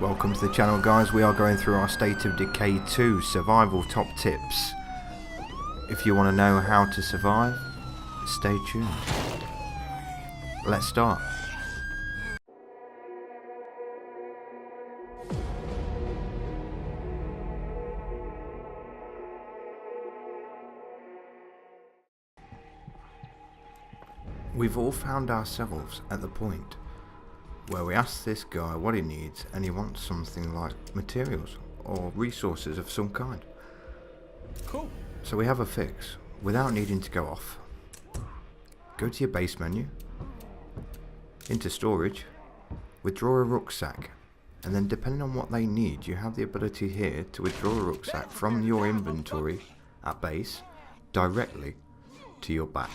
Welcome to the channel, guys. We are going through our State of Decay 2 survival top tips. If you want to know how to survive, stay tuned. Let's start. We've all found ourselves at the point where we ask this guy what he needs and he wants something like materials or resources of some kind. Cool. So we have a fix without needing to go off. Go to your base menu, into storage, withdraw a rucksack, and then depending on what they need, you have the ability here to withdraw a rucksack from your inventory at base directly to your back.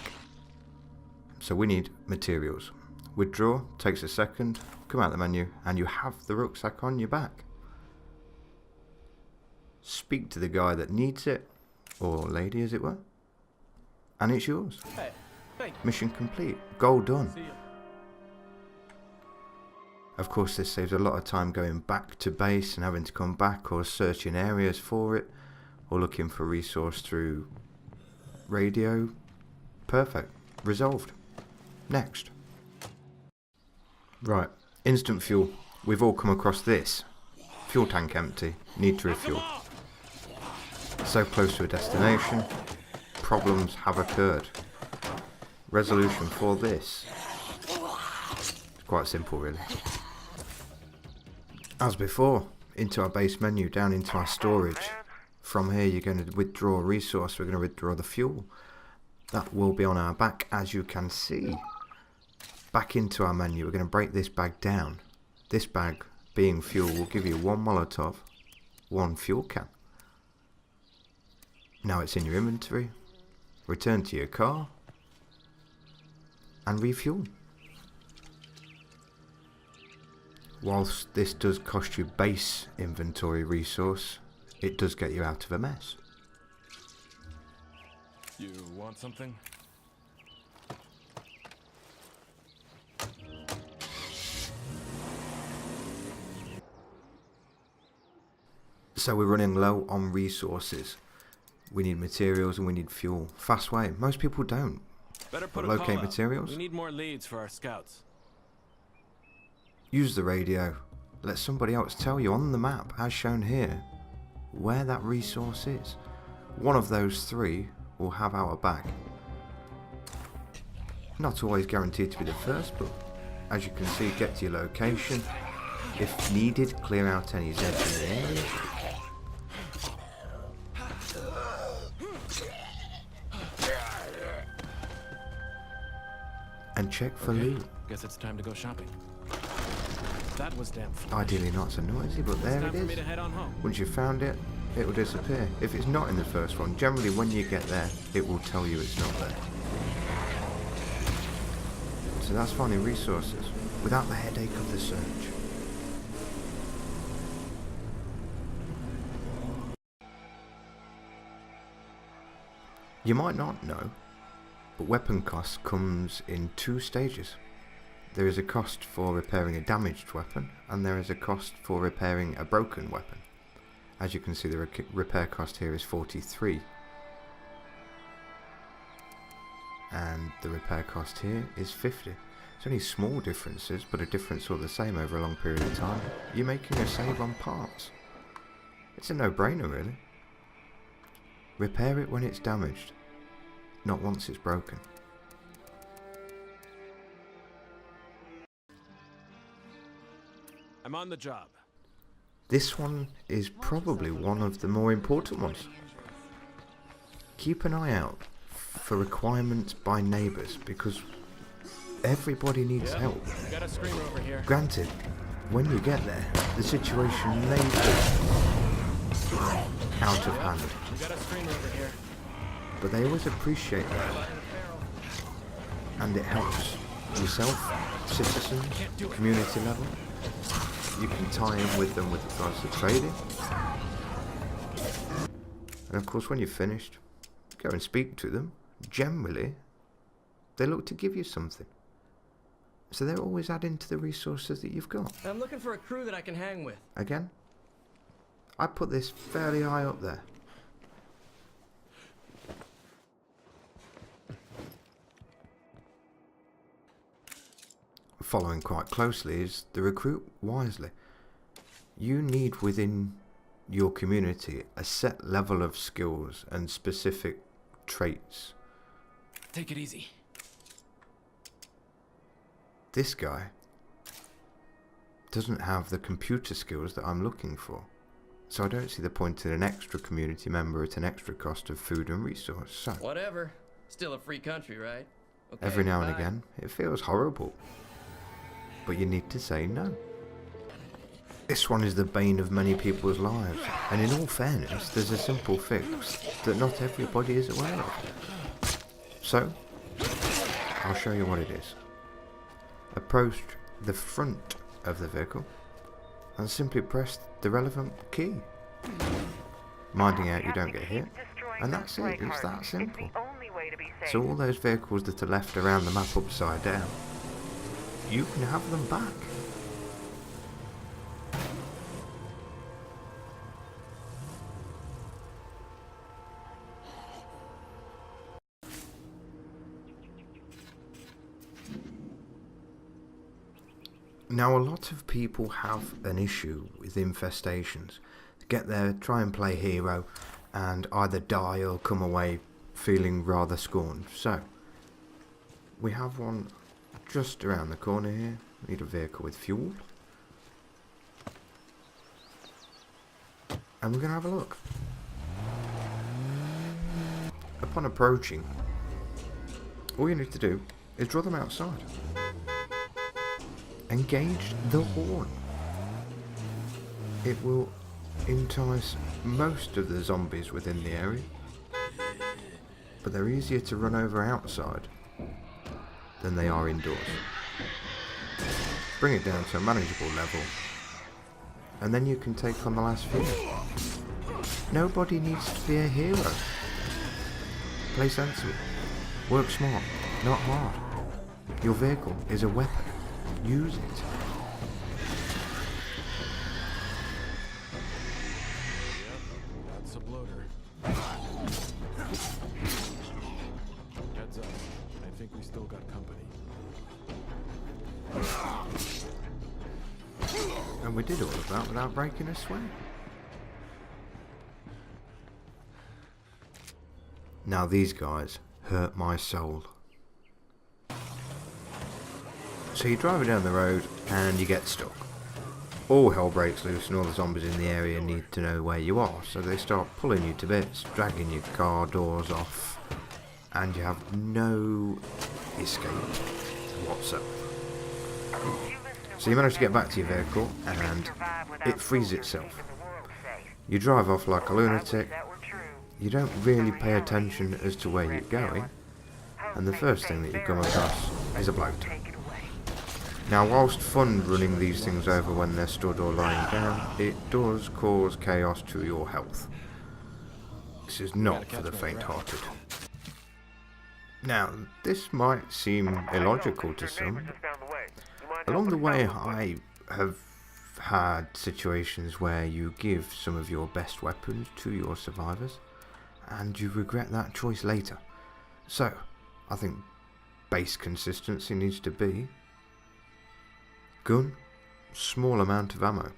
So we need materials. Withdraw, takes a second, come out the menu, and you have the rucksack on your back. Speak to the guy that needs it, or lady as it were, and it's yours. Hey, thank you. Mission complete, goal done. See ya. Of course, this saves a lot of time going back to base and having to come back or searching areas for it, or looking for resource through radio. Perfect, resolved. Next. Right, instant fuel. We've all come across this. Fuel tank empty, need to refuel. So close to a destination, problems have occurred. Resolution for this. It's quite simple, really. As before, into our base menu, down into our storage. From here you're going to withdraw a resource, we're going to withdraw the fuel. That will be on our back, as you can see. Back into our menu, we're going to break this bag down. This bag, being fuel, will give you one Molotov, one fuel can. Now it's in your inventory. Return to your car and refuel. Whilst this does cost you base inventory resource, it does get you out of a mess. You want something? So we're running low on resources. We need materials and we need fuel. Fast way. Most people don't. Better put But a locate call out. materials. We need more leads for our scouts. Use the radio. Let somebody else tell you on the map, as shown here, where that resource is. One of those three will have our back. Not always guaranteed to be the first, but as you can see, get to your location. If needed, clear out any Zeds in the area. And check for loot. Guess it's time to go shopping. That was damn foolish. Ideally not so noisy, but there Time it for me is. to head on home. Once you've found it, it will disappear. If it's not in the first one, generally when you get there, it will tell you it's not there. So that's finding resources without the headache of the search. You might not know, but weapon cost comes in two stages. There is a cost for repairing a damaged weapon, and there is a cost for repairing a broken weapon. As you can see, the repair cost here is 43. And the repair cost here is 50. It's only small differences, but a difference all the same over a long period of time. You're making a save on parts. It's a no-brainer, really. Repair it when it's damaged, not once it's broken. I'm on the job. This one is probably one of the more important ones. Keep an eye out for requirements by neighbours, because everybody needs help. We got a screamer over here. Granted, when you get there, the situation may be out of hand, We got a screamer over here. but they always appreciate that, and it helps yourself, citizens, community level. You can tie in with them with regards to trading, and of course when you're finished, go and speak to them. Generally, they look to give you something. So they're always adding to the resources that you've got. I'm looking for a crew that I can hang with. Again, I put this fairly high up there. Following quite closely is the recruit wisely. You need within your community a set level of skills and specific traits. Take it easy. This guy doesn't have the computer skills that I'm looking for, so I don't see the point in an extra community member at an extra cost of food and resource. So Whatever. Still a free country, right? Okay, every now and bye. again it feels horrible, but you need to say no. This one is the bane of many people's lives, and in all fairness there's a simple fix that not everybody is aware of. So I'll show you what it is. Approach the front of the vehicle and simply press the relevant key, minding out you don't get hit, and that's it. It's that simple. So all those vehicles that are left around the map upside down, you can have them back. Now, a lot of people have an issue with infestations. Get there, try and play hero, and either die or come away feeling rather scorned. So, we have one just around the corner here. Need a vehicle with fuel. And we're going to have a look. Upon approaching, all you need to do is draw them outside. Engage the horn. It will entice most of the zombies within the area, but they're easier to run over outside than they are indoors. Bring it down to a manageable level, and then you can take on the last few. Nobody needs to be a hero. Play sensible. Work smart, not hard. Your vehicle is a weapon. Use it. That's a bloater. Heads up. I think we still got company. And we did all of that without breaking a sweat. Now these guys hurt my soul. So you're driving down the road and you get stuck. All hell breaks loose and all the zombies in the area need to know where you are, so they start pulling you to bits, dragging your car doors off, and you have no escape whatsoever. So you manage to get back to your vehicle and it frees itself. You drive off like a lunatic, you don't really pay attention as to where you're going, and the first thing that you come across is a bloat. Now, whilst fun running these things over when they're stood or lying down, it does cause chaos to your health. This is not for the faint-hearted. Now, this might seem illogical to some. Along the way, I have had situations where you give some of your best weapons to your survivors, and you regret that choice later. So, I think base consistency needs to be gun, small amount of ammo.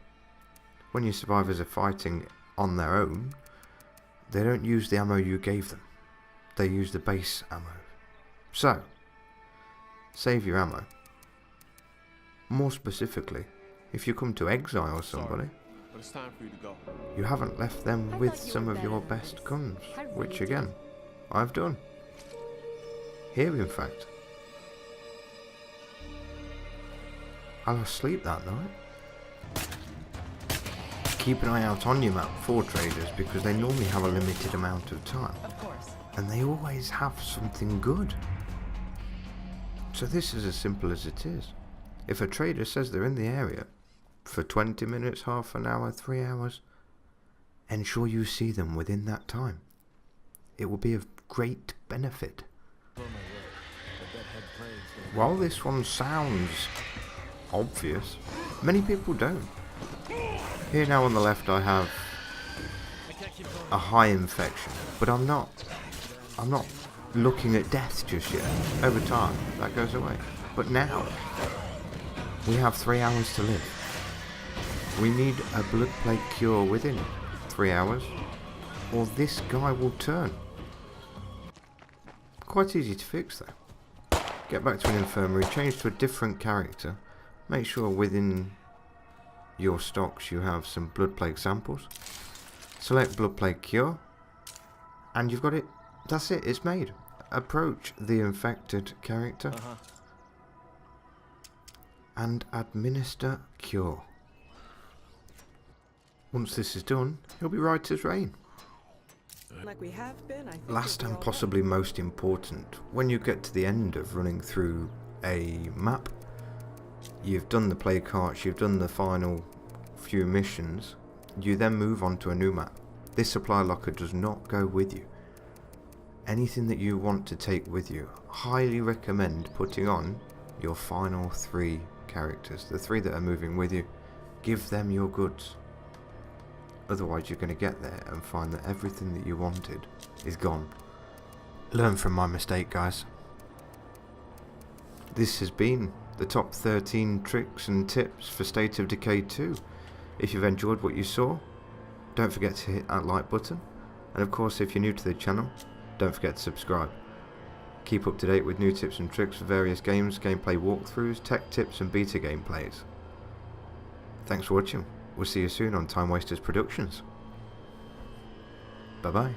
When your survivors are fighting on their own, they don't use the ammo you gave them. They use the base ammo. So, save your ammo. More specifically, if you come to exile somebody, But it's time for you to go. you haven't left them with some of your best guns, which again, I've done. Here in fact. I lost sleep that night. Keep an eye out on your map for traders because they normally have a limited amount of time. Of course. And they always have something good. So this is as simple as it is. If a trader says they're in the area for 20 minutes, half an hour, 3 hours, ensure you see them within that time. It will be of great benefit. On my road. I bet head while this one sounds obvious, many people don't. Here now on the left I have a high infection, but I'm not looking at death just yet. Over time, that goes away. But now, we have 3 hours to live. We need a blood plague cure within 3 hours, or this guy will turn. Quite easy to fix though. Get back to an infirmary, change to a different character, make sure within your stocks you have some blood plague samples, select blood plague cure, and you've got it. That's it, it's made. Approach the infected character and administer cure. Once this is done, he'll be right as rain. Like we have been, I think Last we'll be and all possibly most important, when you get to the end of running through a map, you've done the play carts, you've done the final few missions, you then move on to a new map. This supply locker does not go with you. Anything that you want to take with you, highly recommend putting on your final 3 characters, the 3 that are moving with you. Give them your goods. Otherwise you're going to get there and find that everything that you wanted is gone. Learn from my mistake, guys. This has been the top 13 tricks and tips for State of Decay 2. If you've enjoyed what you saw, don't forget to hit that like button. And of course, if you're new to the channel, don't forget to subscribe. Keep up to date with new tips and tricks for various games, gameplay walkthroughs, tech tips and beta gameplays. Thanks for watching. We'll see you soon on TimeWasters Productions. Bye bye.